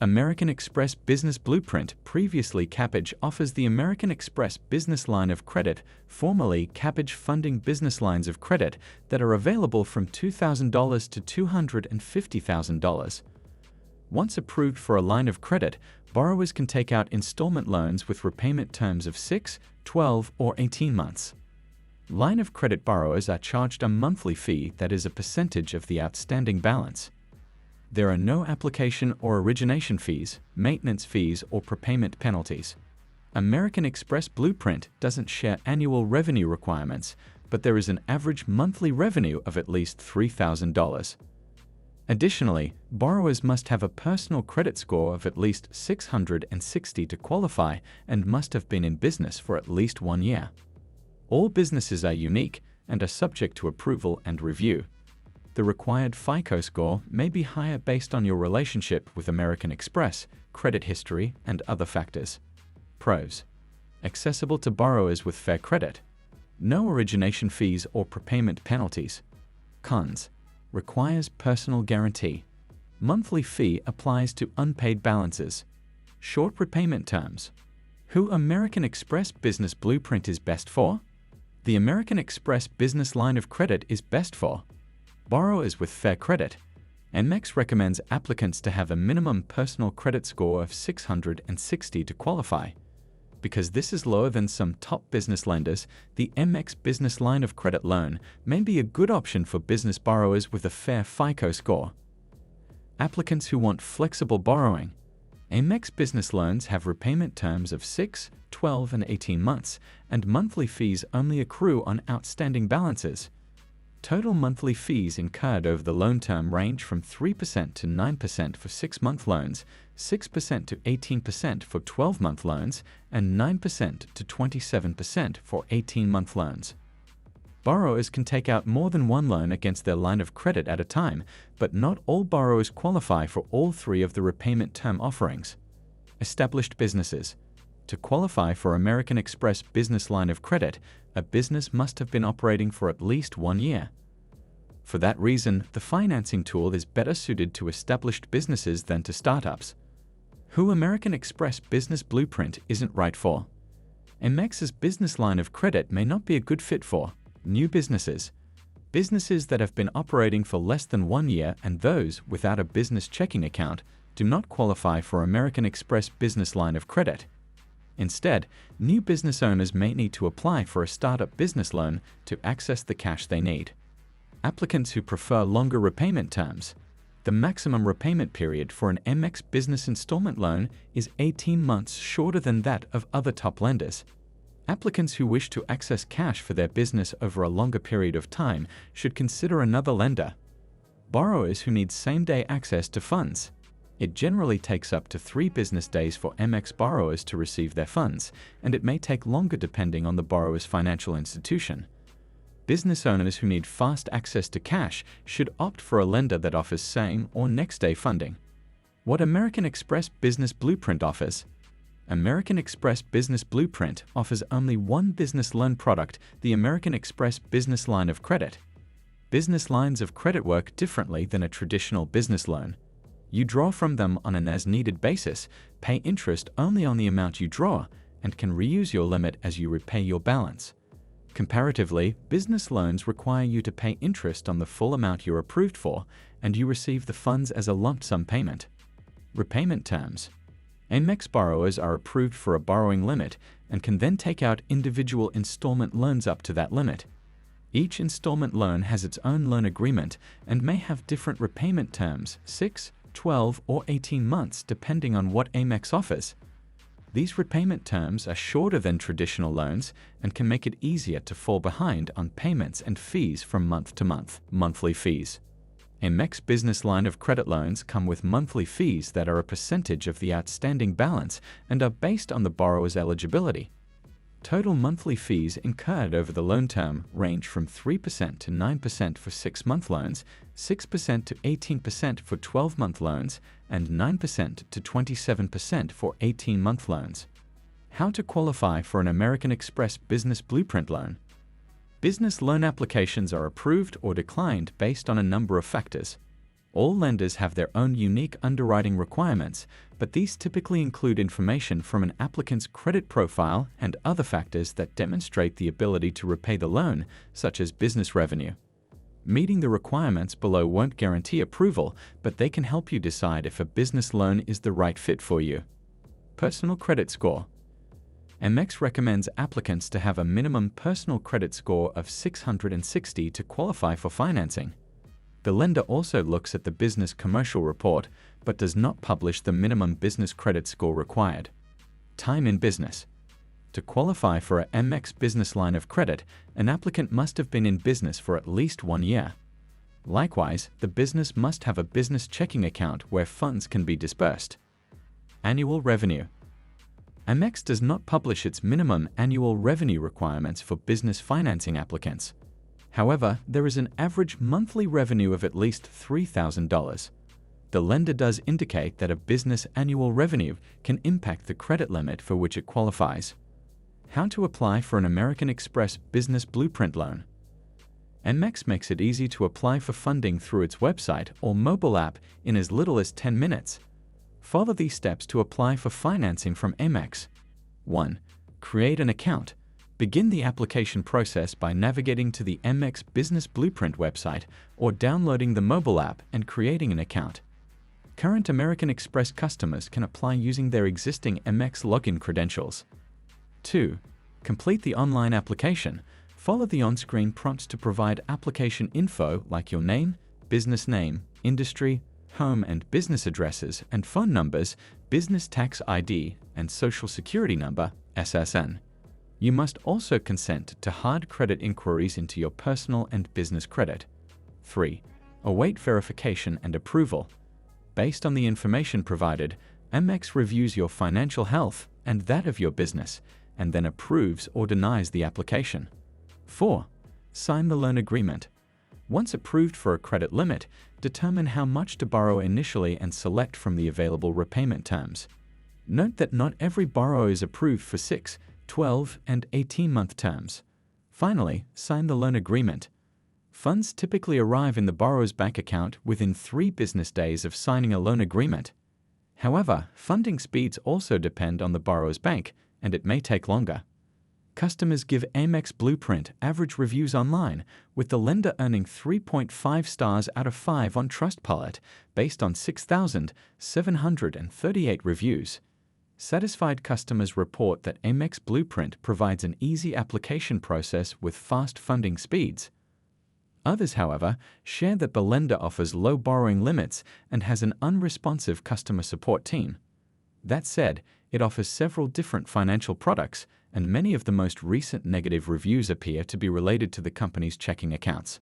American Express Business Blueprint, previously Kabbage, offers the American Express Business Line of Credit, formerly Kabbage, funding business lines of credit that are available from $2,000 to $250,000. Once approved for a line of credit, borrowers can take out installment loans with repayment terms of 6, 12, or 18 months. Line of credit borrowers are charged a monthly fee that is a percentage of the outstanding balance. There are no application or origination fees, maintenance fees, or prepayment penalties. American Express Blueprint doesn't share annual revenue requirements, but there is an average monthly revenue of at least $3,000. Additionally, borrowers must have a personal credit score of at least 660 to qualify and must have been in business for at least 1 year. All businesses are unique and are subject to approval and review. The required FICO score may be higher based on your relationship with American Express, credit history, and other factors. Pros: accessible to borrowers with fair credit. No origination fees or prepayment penalties. Cons: requires personal guarantee. Monthly fee applies to unpaid balances. Short repayment terms. Who American Express Business Blueprint is best for? The American Express Business Line of Credit is best for borrowers with fair credit. Amex recommends applicants to have a minimum personal credit score of 660 to qualify. Because this is lower than some top business lenders, the Amex Business Line of Credit loan may be a good option for business borrowers with a fair FICO score. Applicants who want flexible borrowing. Amex Business Loans have repayment terms of 6, 12, and 18 months, and monthly fees only accrue on outstanding balances. Total monthly fees incurred over the loan term range from 3% to 9% for 6-month loans, 6% to 18% for 12-month loans, and 9% to 27% for 18-month loans. Borrowers can take out more than one loan against their line of credit at a time, but not all borrowers qualify for all three of the repayment term offerings. Established businesses. To qualify for American Express Business Line of Credit, a business must have been operating for at least 1 year. For that reason, the financing tool is better suited to established businesses than to startups. Who American Express Business Blueprint isn't right for. Amex's business line of credit may not be a good fit for new businesses. Businesses that have been operating for less than 1 year and those without a business checking account do not qualify for American Express Business Line of Credit. Instead, new business owners may need to apply for a startup business loan to access the cash they need. Applicants who prefer longer repayment terms. The maximum repayment period for an Amex business installment loan is 18 months, shorter than that of other top lenders. Applicants who wish to access cash for their business over a longer period of time should consider another lender. Borrowers who need same-day access to funds. It generally takes up to 3 business days for Amex borrowers to receive their funds, and it may take longer depending on the borrower's financial institution. Business owners who need fast access to cash should opt for a lender that offers same or next-day funding. What American Express Business Blueprint offers. American Express Business Blueprint offers only one business loan product, the American Express Business Line of Credit. Business lines of credit work differently than a traditional business loan. You draw from them on an as-needed basis, pay interest only on the amount you draw, and can reuse your limit as you repay your balance. Comparatively, business loans require you to pay interest on the full amount you're approved for, and you receive the funds as a lump sum payment. Repayment terms. Amex borrowers are approved for a borrowing limit and can then take out individual installment loans up to that limit. Each installment loan has its own loan agreement and may have different repayment terms, 6, 12, or 18 months depending on what Amex offers. These repayment terms are shorter than traditional loans and can make it easier to fall behind on payments and fees from month to month. Monthly fees. Amex Business Line of Credit loans come with monthly fees that are a percentage of the outstanding balance and are based on the borrower's eligibility. Total monthly fees incurred over the loan term range from 3% to 9% for 6-month loans, 6% to 18% for 12-month loans, and 9% to 27% for 18-month loans. How to qualify for an American Express Business Blueprint loan. Business loan applications are approved or declined based on a number of factors. All lenders have their own unique underwriting requirements, but these typically include information from an applicant's credit profile and other factors that demonstrate the ability to repay the loan, such as business revenue. Meeting the requirements below won't guarantee approval, but they can help you decide if a business loan is the right fit for you. Personal credit score. Amex recommends applicants to have a minimum personal credit score of 660 to qualify for financing. The lender also looks at the business commercial report, but does not publish the minimum business credit score required. Time in business. To qualify for a Amex Business Line of Credit, an applicant must have been in business for at least 1 year. Likewise, the business must have a business checking account where funds can be disbursed. Annual revenue. Amex does not publish its minimum annual revenue requirements for business financing applicants. However, there is an average monthly revenue of at least $3,000. The lender does indicate that a business annual revenue can impact the credit limit for which it qualifies. How to apply for an American Express Business Blueprint loan. Amex makes it easy to apply for funding through its website or mobile app in as little as 10 minutes. Follow these steps to apply for financing from Amex. 1. Create an account. Begin the application process by navigating to the Amex Business Blueprint website or downloading the mobile app and creating an account. Current American Express customers can apply using their existing Amex login credentials. 2. Complete the online application. Follow the on-screen prompts to provide application info like your name, business name, industry, home and business addresses and phone numbers, business tax ID, and social security number, SSN. You must also consent to hard credit inquiries into your personal and business credit. 3. Await verification and approval. Based on the information provided, Amex reviews your financial health and that of your business, and then approves or denies the application. 4. Sign the loan agreement. Once approved for a credit limit, determine how much to borrow initially and select from the available repayment terms. Note that not every borrower is approved for 6, 12, and 18-month terms. Finally, sign the loan agreement. Funds typically arrive in the borrower's bank account within 3 business days of signing a loan agreement. However, funding speeds also depend on the borrower's bank, and it may take longer. Customers give Amex Blueprint average reviews online, with the lender earning 3.5 stars out of 5 on Trustpilot, based on 6,738 reviews. Satisfied customers report that Amex Blueprint provides an easy application process with fast funding speeds. Others, however, share that the lender offers low borrowing limits and has an unresponsive customer support team. That said, it offers several different financial products, and many of the most recent negative reviews appear to be related to the company's checking accounts.